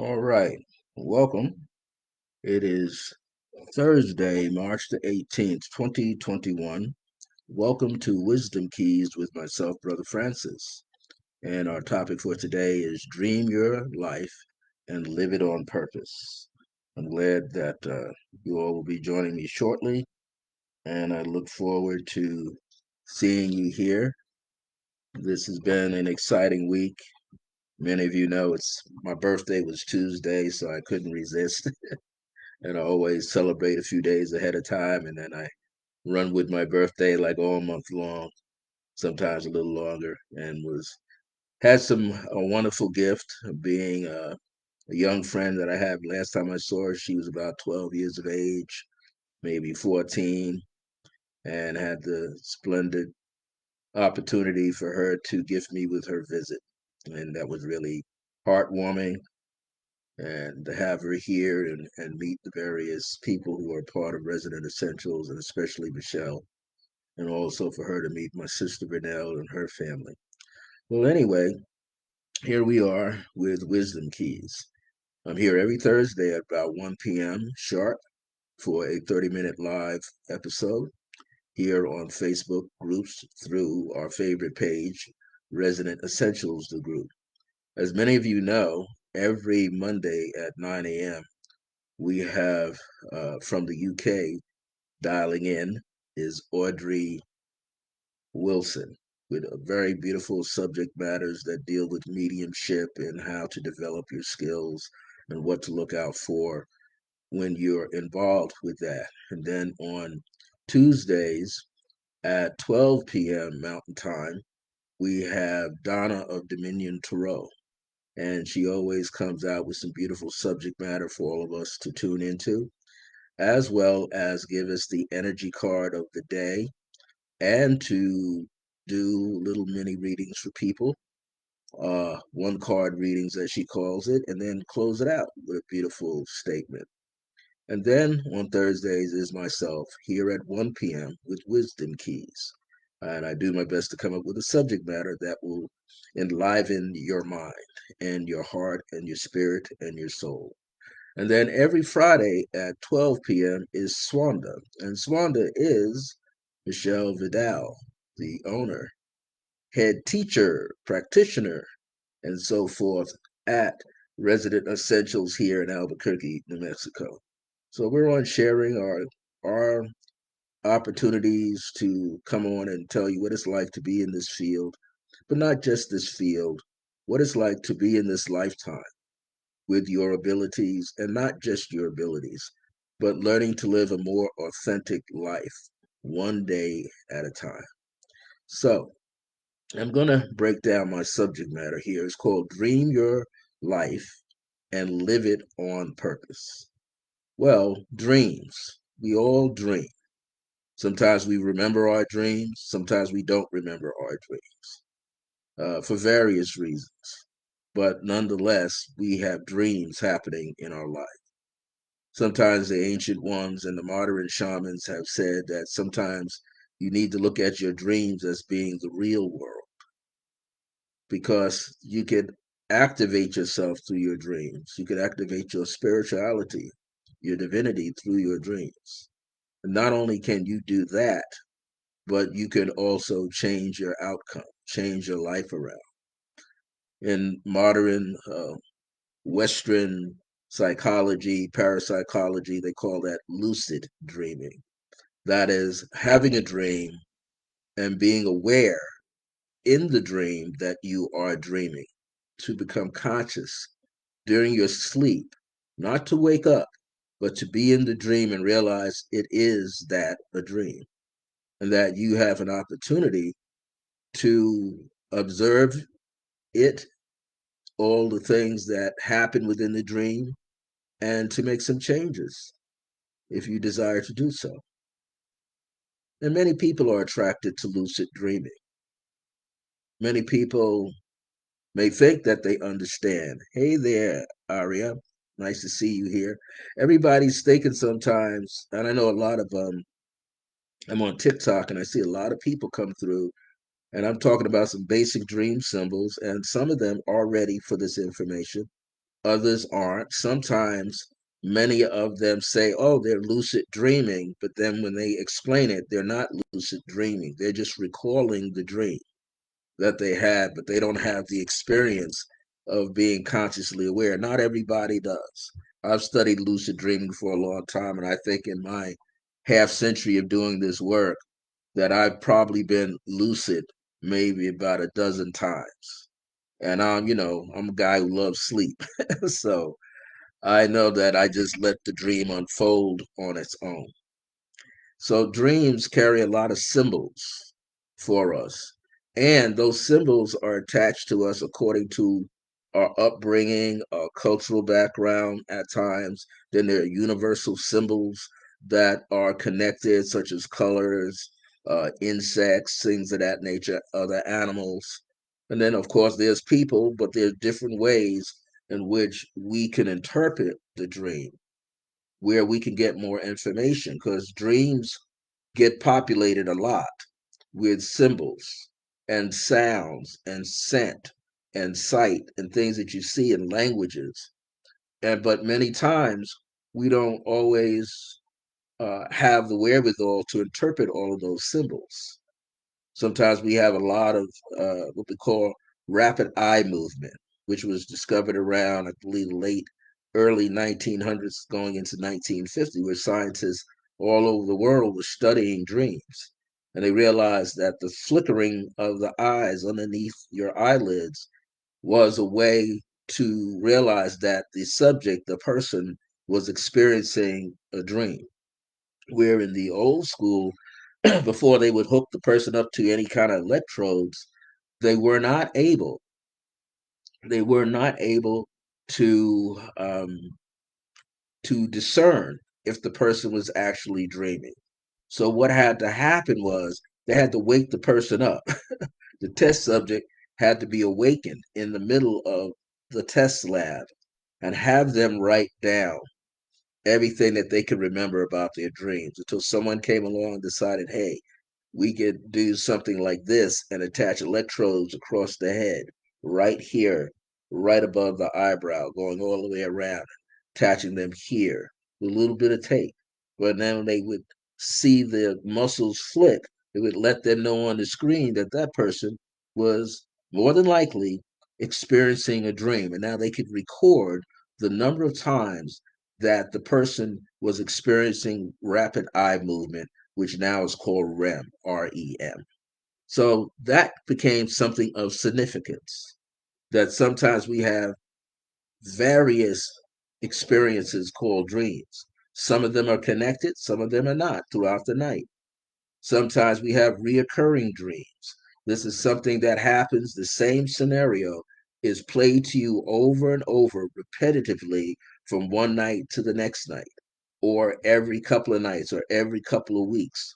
All right. Welcome. It is Thursday, March the 18th, 2021. Welcome to Wisdom Keys with myself, Brother Francis. And our topic for today is Dream Your Life and Live It on Purpose. I'm glad that you all will be joining me shortly, and I look forward to seeing you here. This has been an exciting week. Many of you know it's my birthday was Tuesday, so I couldn't resist. And I always celebrate a few days ahead of time, and then I run with my birthday like all month long, sometimes a little longer, and was had a wonderful gift of being a young friend that I had. Last time I saw her, she was about 12 years of age, maybe 14, and had the splendid opportunity for her to gift me with her visit, and that was really heartwarming. And to have her here and meet the various people who are part of Resident Essentials, and especially Michelle, and also for her to meet my sister Renelle and her family. Well, anyway, here we are with Wisdom Keys. I'm here every Thursday at about 1 p.m. sharp for a 30-minute live episode here on Facebook groups through our favorite page, Resident Essentials, the group. As many of you know, every Monday at 9 a.m., we have from the UK dialing in is Audrey Wilson with a very beautiful subject matters that deal with mediumship and how to develop your skills and what to look out for when you're involved with that. And then on Tuesdays at 12 p.m. Mountain Time, we have Donna of Dominion Tarot. And she always comes out with some beautiful subject matter for all of us to tune into, as well as give us the energy card of the day and to do little mini readings for people, one card readings as she calls it, and then close it out with a beautiful statement. And then on Thursdays is myself here at 1 p.m. with Wisdom Keys. And I do my best to come up with a subject matter that will enliven your mind and your heart and your spirit and your soul. And then every Friday at 12 p.m. is Swanda. And Swanda is Michelle Vidal, the owner, head teacher, practitioner, and so forth at Resident Essentials here in Albuquerque, New Mexico. So we're on sharing our opportunities to come on and tell you what it's like to be in this field, but not just this field, what it's like to be in this lifetime with your abilities, and not just your abilities, but learning to live a more authentic life one day at a time. So I'm going to break down my subject matter here. It's called Dream Your Life and Live It on Purpose. Well, dreams. We all dream. Sometimes we remember our dreams, sometimes we don't remember our dreams for various reasons. But nonetheless, we have dreams happening in our life. Sometimes the ancient ones and the modern shamans have said that sometimes you need to look at your dreams as being the real world, because you can activate yourself through your dreams. You can activate your spirituality, your divinity through your dreams. And not only can you do that, but you can also change your outcome, change your life around. In modern Western psychology, parapsychology, they call that lucid dreaming. That is having a dream and being aware in the dream that you are dreaming, to become conscious during your sleep, not to wake up, but to be in the dream and realize it is that a dream, and that you have an opportunity to observe it, all the things that happen within the dream, and to make some changes if you desire to do so. And many people are attracted to lucid dreaming. Many people may think that they understand. Hey there, Aria. Nice to see you here. Everybody's thinking sometimes, and I know a lot of I'm on TikTok and I see a lot of people come through, and I'm talking about some basic dream symbols, and some of them are ready for this information. others aren't. Sometimes many of them say, oh, they're lucid dreaming, but then when they explain it, they're not lucid dreaming. They're just recalling the dream that they had, but they don't have the experience of being consciously aware. Not everybody does. I've studied lucid dreaming for a long time, and I think in my half century of doing this work that I've probably been lucid maybe about a dozen times. And I'm a guy who loves sleep. So I know that I just let the dream unfold on its own. So dreams carry a lot of symbols for us. And those symbols are attached to us according to our upbringing, our cultural background at times. Then there are universal symbols that are connected, such as colors, insects, things of that nature, other animals. And then, of course, there's people, but there's different ways in which we can interpret the dream, where we can get more information, because dreams get populated a lot with symbols and sounds and scent and sight and things that you see in languages. And but many times we don't always have the wherewithal to interpret all of those symbols. Sometimes we have a lot of what we call rapid eye movement, which was discovered around, I believe, late early 1900s going into 1950, where scientists all over the world were studying dreams. And they realized that the flickering of the eyes underneath your eyelids was a way to realize that the subject, the person, was experiencing a dream. Where in the old school, before they would hook the person up to any kind of electrodes, they were not able they were not able to discern if the person was actually dreaming. So what had to happen was they had to wake the person up. The test subject had to be awakened in the middle of the test lab and have them write down everything that they could remember about their dreams until someone came along and decided, hey, we could do something like this and attach electrodes across the head, right here, right above the eyebrow, going all the way around, attaching them here with a little bit of tape. But then they would see the muscles flick, it would let them know on the screen that that person was more than likely experiencing a dream. And now they could record the number of times that the person was experiencing rapid eye movement, which now is called REM, REM. So that became something of significance, that sometimes we have various experiences called dreams. Some of them are connected, some of them are not throughout the night. Sometimes we have reoccurring dreams. This is something that happens, the same scenario is played to you over and over repetitively from one night to the next night, or every couple of nights, or every couple of weeks.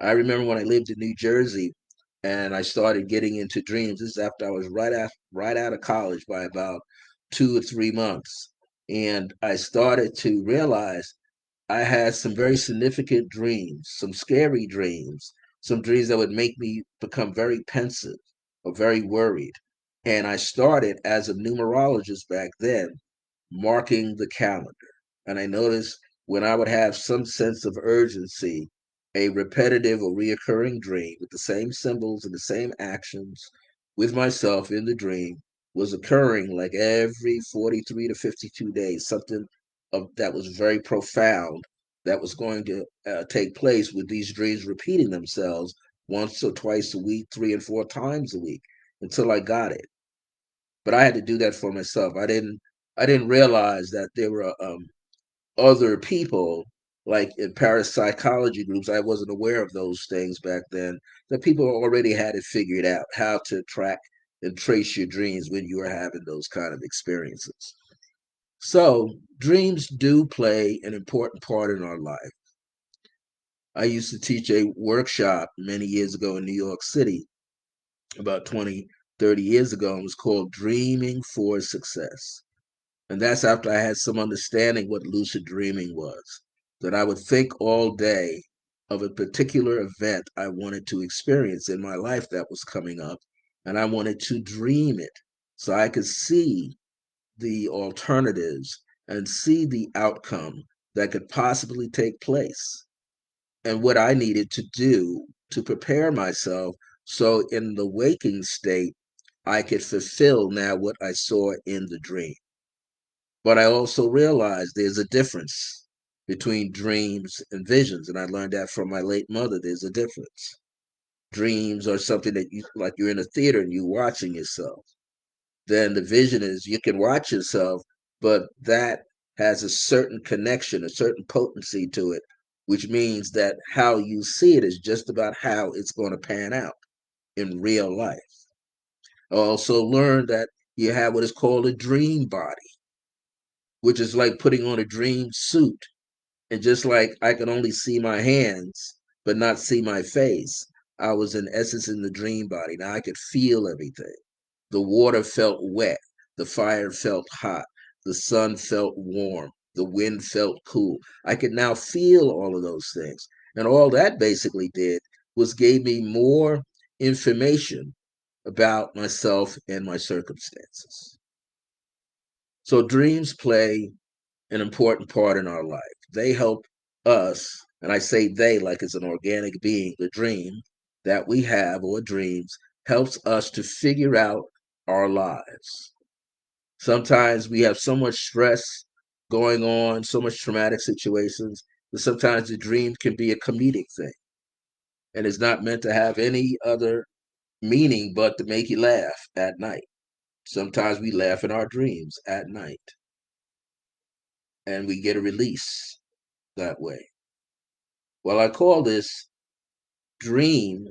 I remember when I lived in New Jersey and I started getting into dreams. This is after I was right out of college by about 2 or 3 months. And I started to realize I had some very significant dreams, some scary dreams, some dreams that would make me become very pensive or very worried. And I started as a numerologist back then, marking the calendar. And I noticed when I would have some sense of urgency, a repetitive or reoccurring dream with the same symbols and the same actions with myself in the dream was occurring like every 43 to 52 days, something that was very profound that was going to take place with these dreams repeating themselves once or twice a week, 3 and 4 times a week until I got it. But I had to do that for myself. I didn't realize that there were other people like in parapsychology groups. I wasn't aware of those things back then. That people already had it figured out how to track and trace your dreams when you are having those kind of experiences. So dreams do play an important part in our life. I used to teach a workshop many years ago in New York City, about 20, 30 years ago, and it was called Dreaming for Success. And that's after I had some understanding what lucid dreaming was, that I would think all day of a particular event I wanted to experience in my life that was coming up, and I wanted to dream it so I could see the alternatives and see the outcome that could possibly take place and what I needed to do to prepare myself so in the waking state, I could fulfill now what I saw in the dream. But I also realized there's a difference between dreams and visions. And I learned that from my late mother. There's a difference. Dreams are something that you, like you're in a theater and you're watching yourself. Then the vision is you can watch yourself, but that has a certain connection, a certain potency to it, which means that how you see it is just about how it's going to pan out in real life. I also learned that you have what is called a dream body, which is like putting on a dream suit. And just like I could only see my hands, but not see my face, I was in essence in the dream body. Now I could feel everything. The water felt wet. The fire felt hot. The sun felt warm. The wind felt cool. I could now feel all of those things. And all that basically did was gave me more information about myself and my circumstances. So dreams play an important part in our life. They help us, and I say they like it's an organic being, the dream that we have or dreams helps us to figure out our lives. Sometimes we have so much stress going on, so much traumatic situations, that sometimes the dream can be a comedic thing. And it's not meant to have any other meaning but to make you laugh at night. Sometimes we laugh in our dreams at night and we get a release that way. Well, I call this dream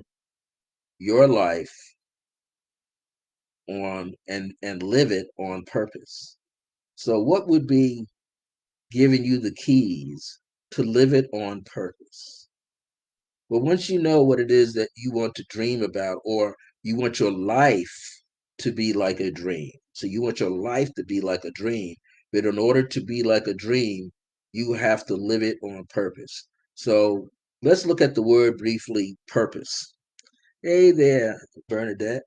your life on and live it on purpose. So what would be giving you the keys to live it on purpose? Well, once you know what it is that you want to dream about, or you want your life to be like a dream. So you want your life to be like a dream, but in order to be like a dream, you have to live it on purpose. So let's look at the word briefly, purpose. Hey there, Bernadette.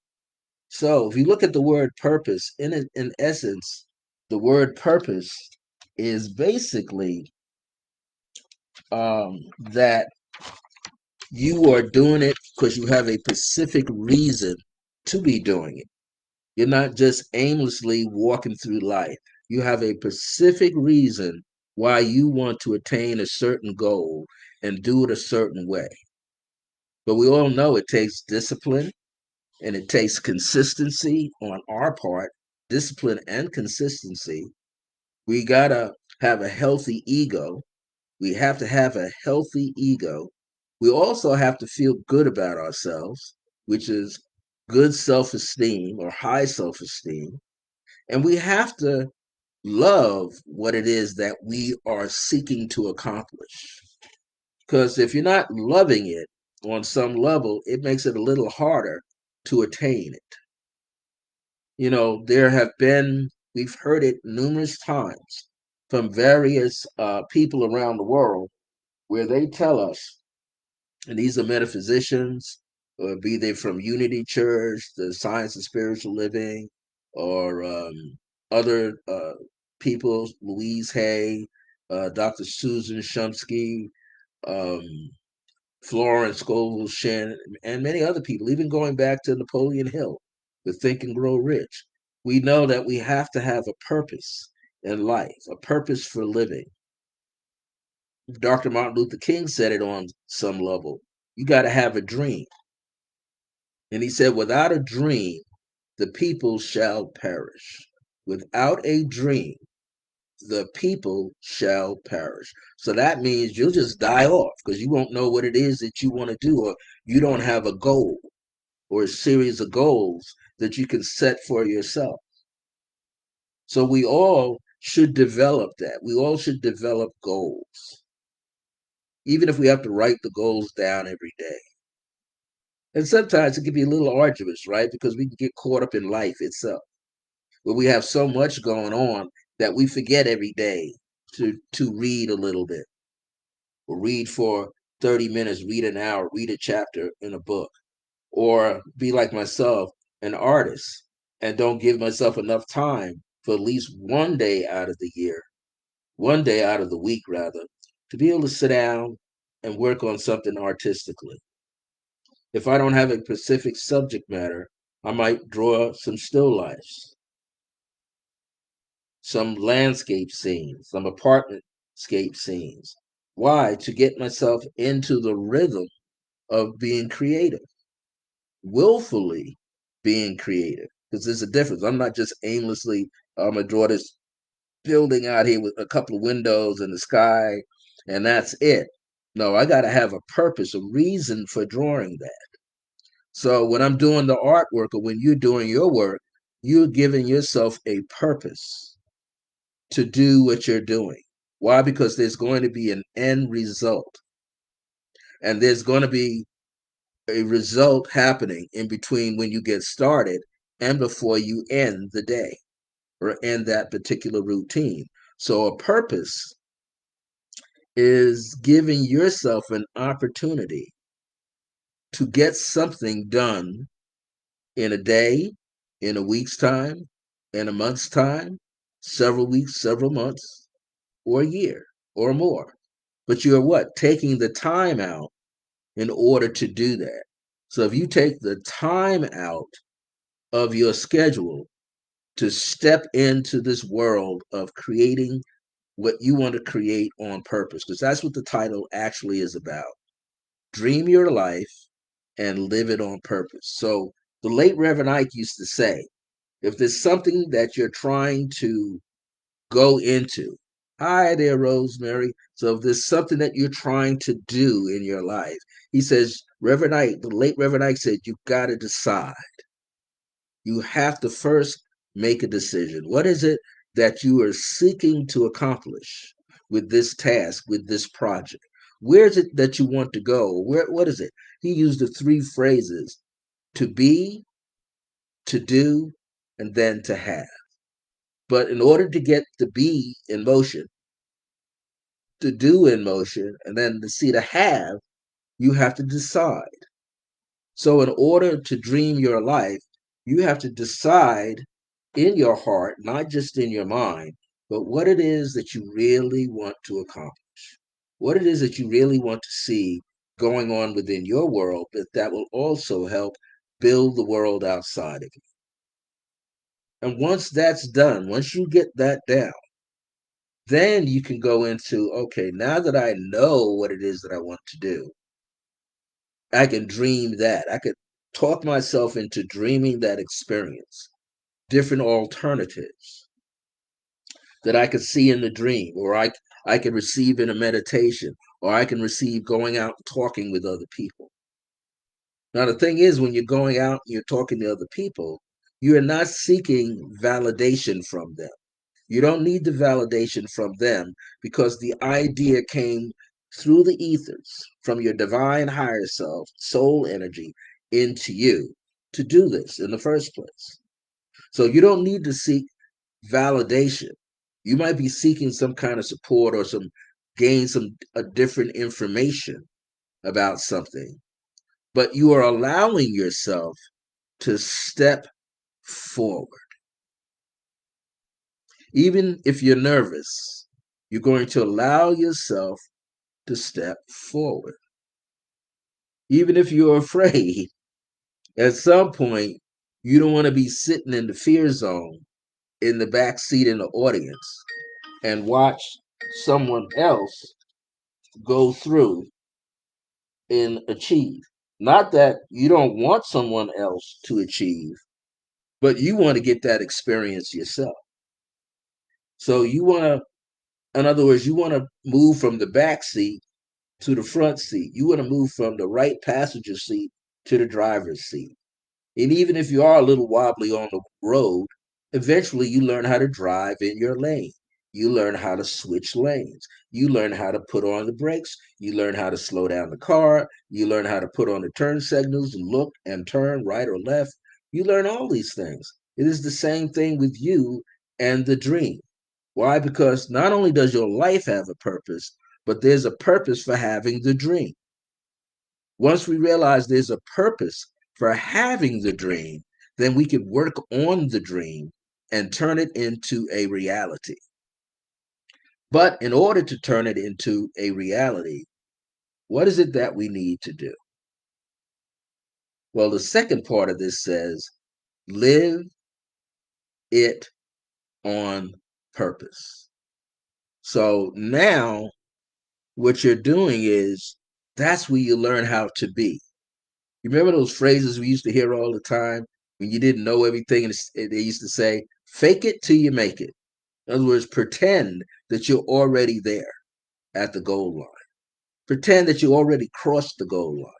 So if you look at the word purpose, in essence, the word purpose is basically that you are doing it because you have a specific reason to be doing it. You're not just aimlessly walking through life. You have a specific reason why you want to attain a certain goal and do it a certain way. But we all know it takes discipline and it takes consistency on our part, discipline and consistency. We got to have a healthy ego. We have to have a healthy ego. We also have to feel good about ourselves, which is good self esteem or high self esteem. And we have to love what it is that we are seeking to accomplish. Because if you're not loving it on some level, it makes it a little harder to attain it. You know, we've heard it numerous times from various people around the world where they tell us, and these are metaphysicians, or be they from Unity Church, the Science of Spiritual Living, or other people, Louise Hay, Dr. Susan Shumsky, um, Florence Scovel Shen, and many other people, even going back to Napoleon Hill with Think and Grow Rich. We know that we have to have a purpose in life, a purpose for living. Dr. Martin Luther King said it on some level. You got to have a dream. And he said, without a dream, the people shall perish. Without a dream, the people shall perish. So that means you'll just die off because you won't know what it is that you want to do, or you don't have a goal or a series of goals that you can set for yourself. So we all should develop that. We all should develop goals, even if we have to write the goals down every day. And sometimes it can be a little arduous, right? Because we can get caught up in life itself, where we have so much going on that we forget every day to read a little bit, or read for 30 minutes, read an hour, read a chapter in a book, or be like myself, an artist, and don't give myself enough time for at least one day out of the year, one day out of the week, rather, to be able to sit down and work on something artistically. If I don't have a specific subject matter, I might draw some still lifes, some landscape scenes, some apartment scape scenes. Why? To get myself into the rhythm of being creative, willfully being creative. Because there's a difference. I'm not just aimlessly, I'm going to draw this building out here with a couple of windows in the sky, and that's it. No, I got to have a purpose, a reason for drawing that. So when I'm doing the artwork or when you're doing your work, you're giving yourself a purpose to do what you're doing. Why? Because there's going to be an end result, and there's going to be a result happening in between when you get started and before you end the day or end that particular routine. So a purpose is giving yourself an opportunity to get something done in a day, in a week's time, in a month's time, several weeks, several months, or a year or more. But you're what? Taking the time out in order to do that. So if you take the time out of your schedule to step into this world of creating what you want to create on purpose, because that's what the title actually is about. Dream your life and live it on purpose. So the late Reverend Ike used to say, if there's something that you're trying to go into, hi there, Rosemary. So if there's something that you're trying to do in your life, he says, Reverend Ike, the late Reverend Ike said, you've got to decide. You have to first make a decision. What is it that you are seeking to accomplish with this task, with this project? Where is it that you want to go? What is it? He used the three phrases: to be, to do, and then to have. But in order to get the be in motion, to do in motion, and then to see to have, you have to decide. So, in order to dream your life, you have to decide in your heart, not just in your mind, but what it is that you really want to accomplish, what it is that you really want to see going on within your world, that will also help build the world outside of you. And once that's done, once you get that down, then you can go into, okay, now that I know what it is that I want to do, I can dream that. I could talk myself into dreaming that experience, different alternatives that I could see in the dream, or I can receive in a meditation, or I can receive going out and talking with other people. Now, the thing is, when you're going out and you're talking to other people, you are not seeking validation from them. You don't need the validation from them because the idea came through the ethers from your divine higher self, soul energy, into you to do this in the first place. So you don't need to seek validation. You might be seeking some kind of support or gain some a different information about something, but you are allowing yourself to step forward. Even if you're nervous, you're going to allow yourself to step forward. Even if you're afraid, at some point, you don't want to be sitting in the fear zone in the back seat in the audience and watch someone else go through and achieve. Not that you don't want someone else to achieve, but you want to get that experience yourself. So you want to, in other words, you want to move from the back seat to the front seat. You want to move from the right passenger seat to the driver's seat. And even if you are a little wobbly on the road, eventually you learn how to drive in your lane. You learn how to switch lanes. You learn how to put on the brakes. You learn how to slow down the car. You learn how to put on the turn signals and look and turn right or left. You learn all these things. It is the same thing with you and the dream. Why? Because not only does your life have a purpose, but there's a purpose for having the dream. Once we realize there's a purpose for having the dream, then we can work on the dream and turn it into a reality. But in order to turn it into a reality, what is it that we need to do? Well, the second part of this says, live it on purpose. So now what you're doing is that's where you learn how to be. You remember those phrases we used to hear all the time when you didn't know everything? And they used to say, fake it till you make it. In other words, pretend that you're already there at the goal line. Pretend that you already crossed the goal line.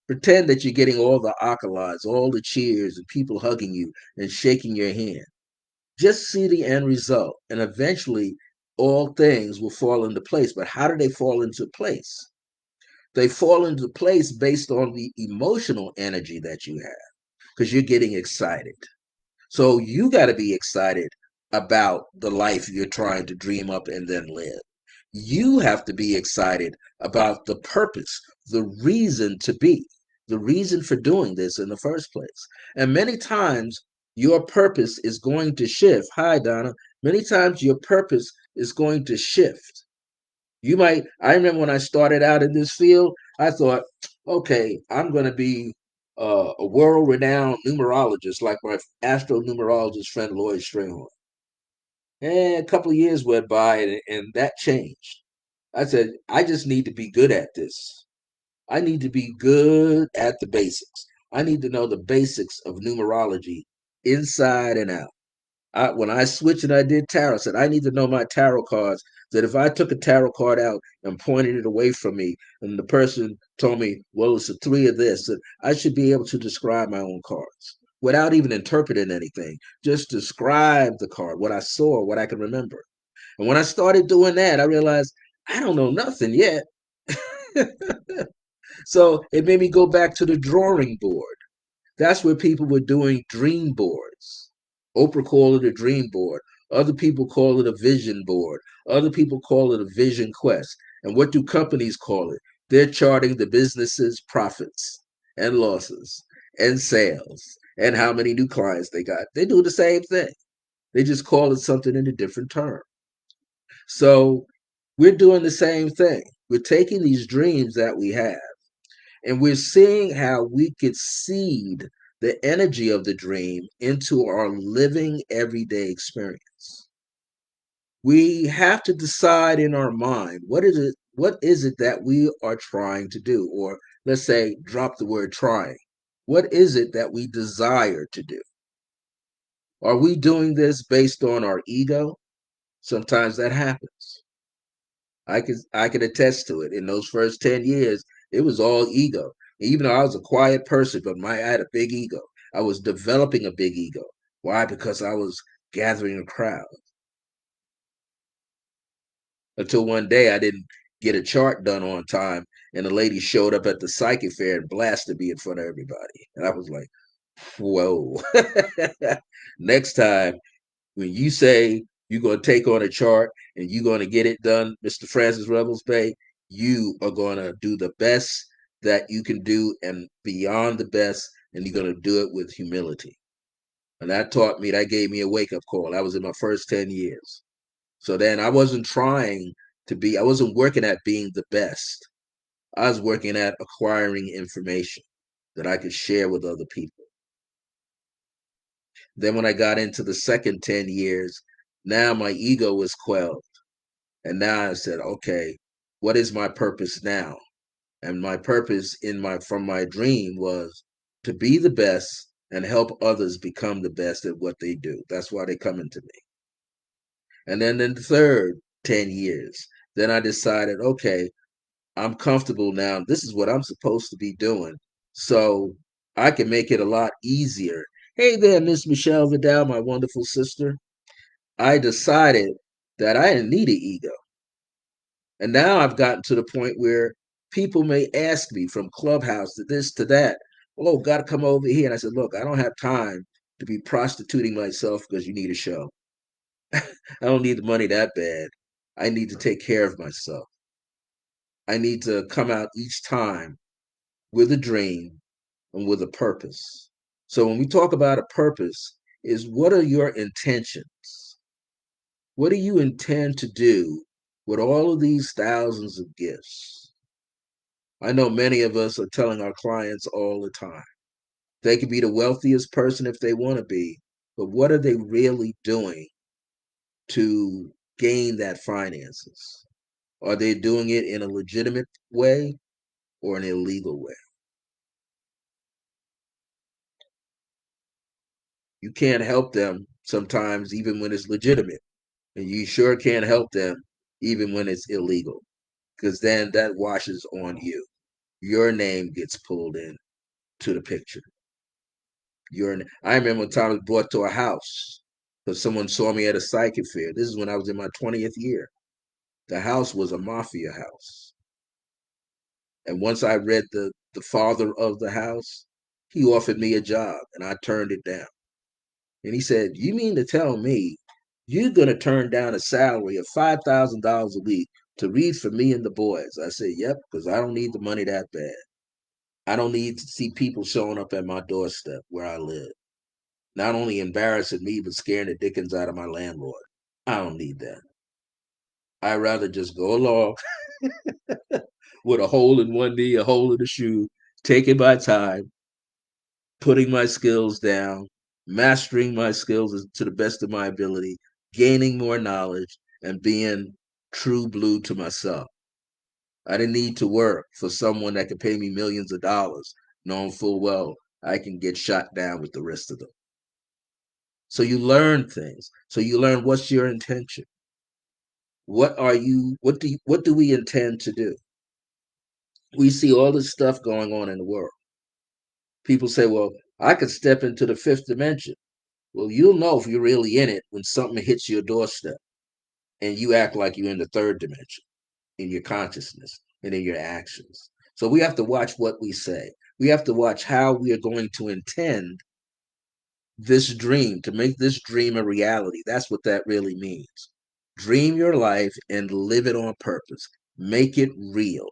Pretend that you're getting all the accolades, all the cheers, and people hugging you and shaking your hand. Just see the end result, and eventually all things will fall into place. But how do they fall into place? They fall into place based on the emotional energy that you have because you're getting excited. So you got to be excited about the life you're trying to dream up and then live. You have to be excited about the purpose, the reason to be, the reason for doing this in the first place. And many times your purpose is going to shift. Hi, Donna. Many times your purpose is going to shift. I remember when I started out in this field, I thought, okay, I'm going to be a world renowned numerologist like my astronumerologist friend Lloyd Stringhorn. And a couple of years went by and that changed. I said, I just need to be good at this. I need to be good at the basics. I need to know the basics of numerology inside and out. When I switched and I did tarot, I said, I need to know my tarot cards. That if I took a tarot card out and pointed it away from me, and the person told me, well, it's a three of this, that I should be able to describe my own cards without even interpreting anything. Just describe the card, what I saw, what I can remember. And when I started doing that, I realized I don't know nothing yet. So it made me go back to the drawing board. That's where people were doing dream boards. Oprah called it a dream board. Other people call it a vision board. Other people call it a vision quest. And what do companies call it? They're charting the business's profits and losses and sales and how many new clients they got. They do the same thing. They just call it something in a different term. So we're doing the same thing. We're taking these dreams that we have and we're seeing how we could seed the energy of the dream into our living everyday experience. We have to decide in our mind what is it that we are trying to do, or let's say drop the word trying. What is it that we desire to do? Are we doing this based on our ego? Sometimes that happens. I could attest to it. In those first 10 years, it was all ego. Even though I was a quiet person, but I had a big ego. I was developing a big ego. Why? Because I was gathering a crowd. Until one day I didn't get a chart done on time, and a lady showed up at the psychic fair and blasted me in front of everybody. And I was like, whoa. Next time when you say you're going to take on a chart and you're going to get it done, Mr. Francis Rebels Bay, you are going to do the best that you can do and beyond the best, and you're going to do it with humility. And that gave me a wake up call. That was in my first 10 years. So then I wasn't working at being the best. I was working at acquiring information that I could share with other people. Then when I got into the second 10 years, now my ego was quelled. And now I said, okay, what is my purpose now? And my purpose from my dream was to be the best and help others become the best at what they do. That's why they come into me. And then in the third 10 years, then I decided, okay, I'm comfortable now. This is what I'm supposed to be doing. So I can make it a lot easier. Hey there, Miss Michelle Vidal, my wonderful sister. I decided that I didn't need an ego. And now I've gotten to the point where people may ask me from Clubhouse to this to that, oh, got to come over here. And I said, look, I don't have time to be prostituting myself because you need a show. I don't need the money that bad. I need to take care of myself. I need to come out each time with a dream and with a purpose. So when we talk about a purpose, is what are your intentions? What do you intend to do with all of these thousands of gifts? I know many of us are telling our clients all the time. They could be the wealthiest person if they want to be, but what are they really doing to gain that finances? Are they doing it in a legitimate way or an illegal way? You can't help them sometimes, even when it's legitimate. And you sure can't help them even when it's illegal, because then that washes on you. Your name gets pulled in to the picture. I remember one time I was brought to a house because someone saw me at a psychic fair. This is when I was in my 20th year. The house was a mafia house. And once I read the father of the house, he offered me a job and I turned it down. And he said, "You mean to tell me you're going to turn down a salary of $5,000 a week to read for me and the boys?" I said, "Yep, because I don't need the money that bad. I don't need to see people showing up at my doorstep where I live, not only embarrassing me, but scaring the dickens out of my landlord. I don't need that. I'd rather just go along with a hole in one knee, a hole in the shoe, taking my time, putting my skills down, mastering my skills to the best of my ability, gaining more knowledge, and being true blue to myself. I didn't need to work for someone that could pay me millions of dollars, knowing full well I can get shot down with the rest of them." So you learn things. So you learn what's your intention. What do we intend to do? We see all this stuff going on in the world. People say, "Well, I could step into the fifth dimension." Well, you'll know if you're really in it when something hits your doorstep and you act like you're in the third dimension in your consciousness and in your actions. So we have to watch what we say. We have to watch how we are going to intend this dream, to make this dream a reality. That's what that really means. Dream your life and live it on purpose. Make it real.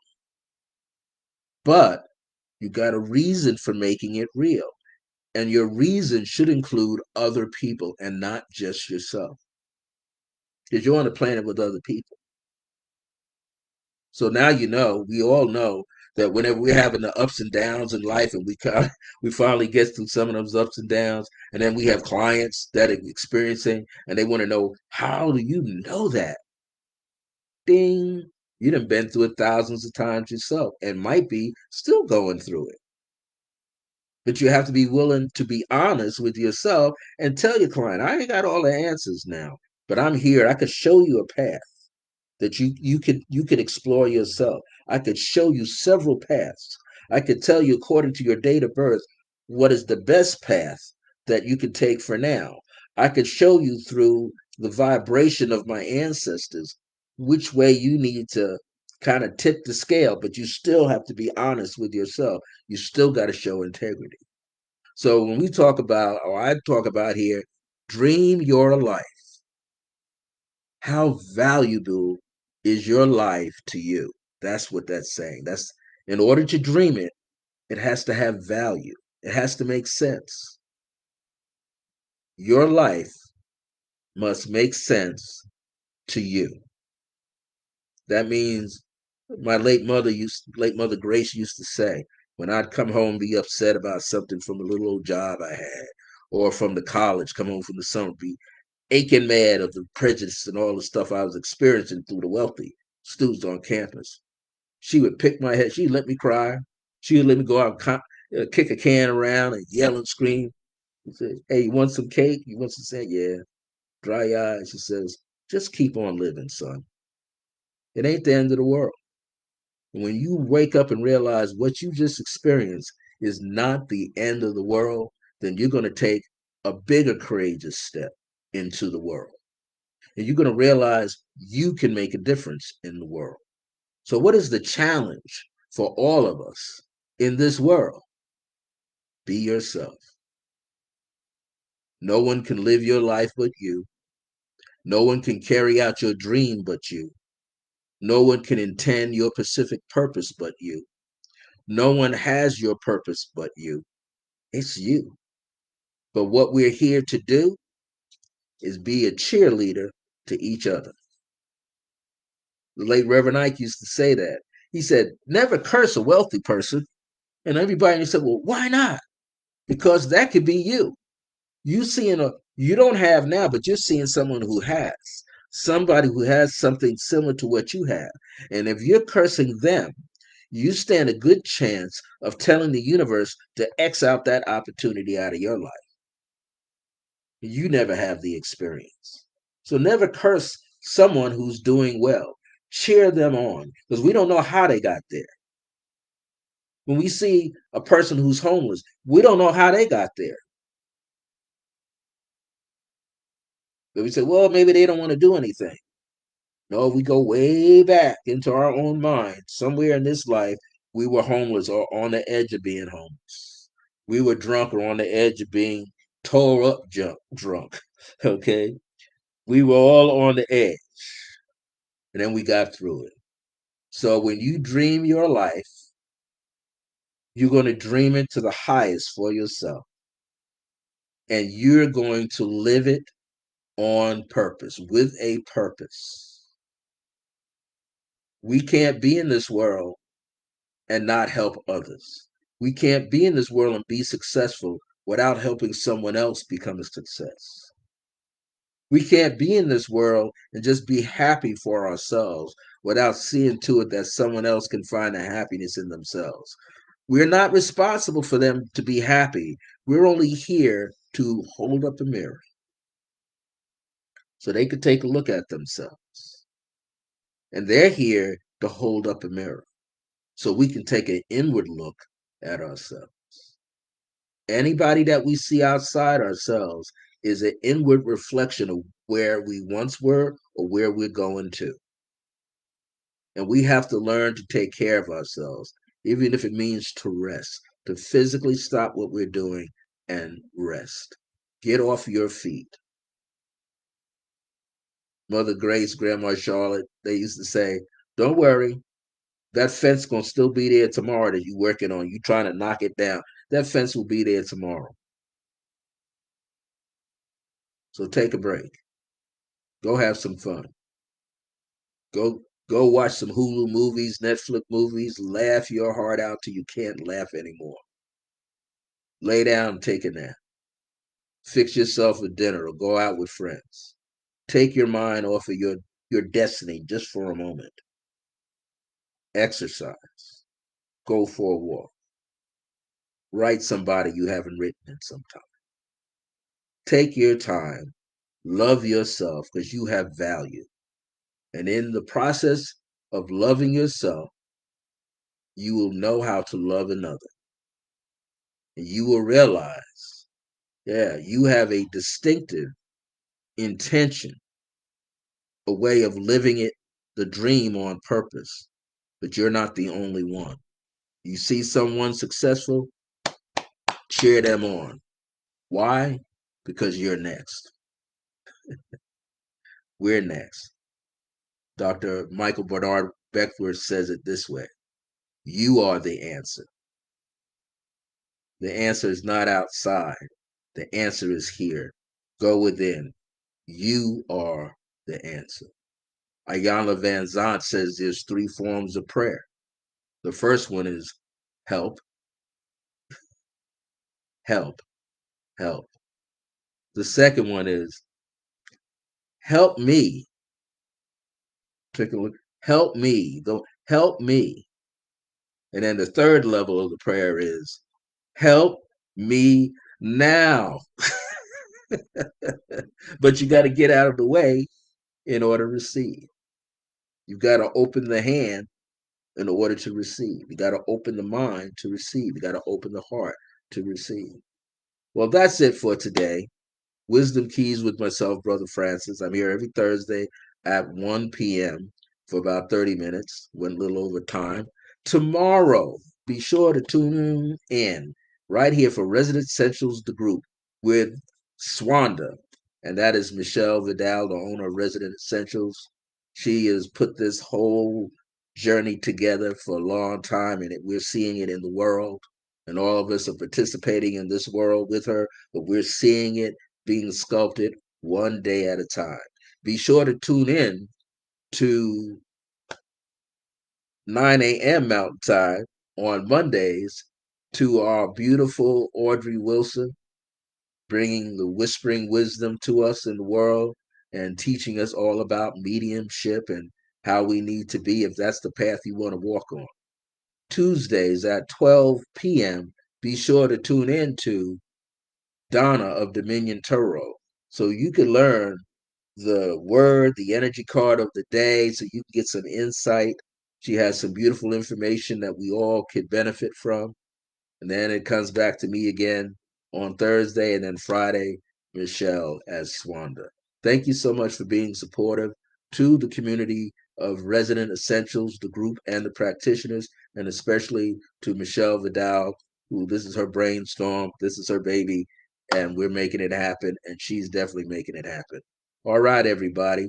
But you got a reason for making it real. And your reason should include other people and not just yourself, because you're on the planet with other people. So now we all know that whenever we're having the ups and downs in life, and we finally get through some of those ups and downs, and then we have clients that are experiencing, and they want to know, how do you know that? Ding! You done been through it thousands of times yourself, and might be still going through it. But you have to be willing to be honest with yourself and tell your client, "I ain't got all the answers now, but I'm here. I could show you a path that you could explore yourself. I could show you several paths. I could tell you according to your date of birth what is the best path that you could take for now. I could show you through the vibration of my ancestors which way you need to kind of tip the scale, but you still have to be honest with yourself. You still got to show integrity." So when we talk about, or I talk about here, dream your life. How valuable is your life to you? That's what that's saying. That's, in order to dream it, it has to have value. It has to make sense. Your life must make sense to you. That means my late mother Grace used to say, when I'd come home and be upset about something from a little old job I had, or from the college, come home from the summer, be aching mad of the prejudice and all the stuff I was experiencing through the wealthy students on campus. She would pick my head. She'd let me cry. She would let me go out and kick a can around and yell and scream. She said, "Hey, you want some cake? You want some sand?" "Yeah." Dry your eyes. She says, "Just keep on living, son. It ain't the end of the world." And when you wake up and realize what you just experienced is not the end of the world, then you're going to take a bigger courageous step into the world. And you're going to realize you can make a difference in the world. So, what is the challenge for all of us in this world? Be yourself. No one can live your life but you. No one can carry out your dream but you. No one can intend your specific purpose but you. No one has your purpose but you. It's you. But what we're here to do is be a cheerleader to each other. The late Reverend Ike used to say that. He said, never curse a wealthy person. And everybody said, well, why not? Because that could be you. You don't have now, but you're seeing someone who has. Somebody who has something similar to what you have. And if you're cursing them, you stand a good chance of telling the universe to X out that opportunity out of your life. You never have the experience. So never curse someone who's doing well. Cheer them on because we don't know how they got there. When we see a person who's homeless, we don't know how they got there. But we say, well, maybe they don't want to do anything. No, we go way back into our own mind. Somewhere in this life, we were homeless or on the edge of being homeless. We were drunk or on the edge of being tore up drunk. Okay. We were all on the edge. And then we got through it. So when you dream your life, you're going to dream it to the highest for yourself. And you're going to live it on purpose, with a purpose. We can't be in this world and not help others. We can't be in this world and be successful without helping someone else become a success. We can't be in this world and just be happy for ourselves without seeing to it that someone else can find the happiness in themselves. We're not responsible for them to be happy. We're only here to hold up a mirror so they could take a look at themselves. And they're here to hold up a mirror so we can take an inward look at ourselves. Anybody that we see outside ourselves is an inward reflection of where we once were or where we're going to. And we have to learn to take care of ourselves, even if it means to rest, to physically stop what we're doing and rest. Get off your feet. Mother Grace, Grandma Charlotte, they used to say, don't worry, that fence gonna still be there tomorrow that you're working on. You trying to knock it down. That fence will be there tomorrow. So take a break. Go have some fun. Go watch some Hulu movies, Netflix movies, laugh your heart out till you can't laugh anymore. Lay down and take a nap. Fix yourself a dinner or go out with friends. Take your mind off of your destiny just for a moment. Exercise. Go for a walk. Write somebody you haven't written in some time. Take your time. Love yourself because you have value. And in the process of loving yourself, you will know how to love another. And you will realize, yeah, you have a distinctive intention, a way of living it, the dream on purpose, but you're not the only one. You see someone successful, cheer them on. Why? Because you're next. We're next. Dr. Michael Bernard Beckworth says it this way: you are the answer. The answer is not outside. The answer is here. Go within. You are the answer. Iyanla Van Zant says there's three forms of prayer. The first one is help, help, help. The second one is help me. Take a look. Help me. Go help me. And then the third level of the prayer is help me now. But you got to get out of the way in order to receive. You've got to open the hand in order to receive. You got to open the mind to receive. You got to open the heart to receive. Well, that's it for today. Wisdom Keys with myself, Brother Francis. I'm here every Thursday at 1 p.m. for about 30 minutes, went a little over time. Tomorrow, be sure to tune in right here for Resident Essentials, the group, with Swanda. And that is Michelle Vidal, the owner of Resident Essentials. She has put this whole journey together for a long time, and we're seeing it in the world. And all of us are participating in this world with her, but we're seeing it being sculpted one day at a time. Be sure to tune in to 9 a.m. Mountain Time on Mondays to our beautiful Audrey Wilson, bringing the whispering wisdom to us in the world and teaching us all about mediumship and how we need to be if that's the path you want to walk on. Tuesdays at 12 p.m., be sure to tune in to Donna of Dominion Tarot so you can learn the word, the energy card of the day, so you can get some insight. She has some beautiful information that we all could benefit from. And then it comes back to me again on Thursday, and then Friday, Michelle as Swanda. Thank you so much for being supportive to the community of Resident Essentials, the group and the practitioners, and especially to Michelle Vidal, who this is her brainstorm, this is her baby, and we're making it happen, and she's definitely making it happen. All right, everybody.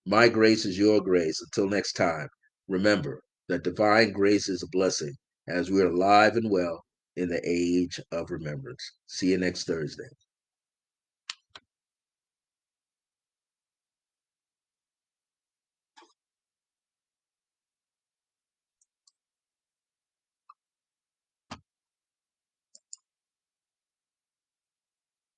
My grace is your grace. Until next time, remember that divine grace is a blessing as we're alive and well in the age of remembrance. See you next Thursday.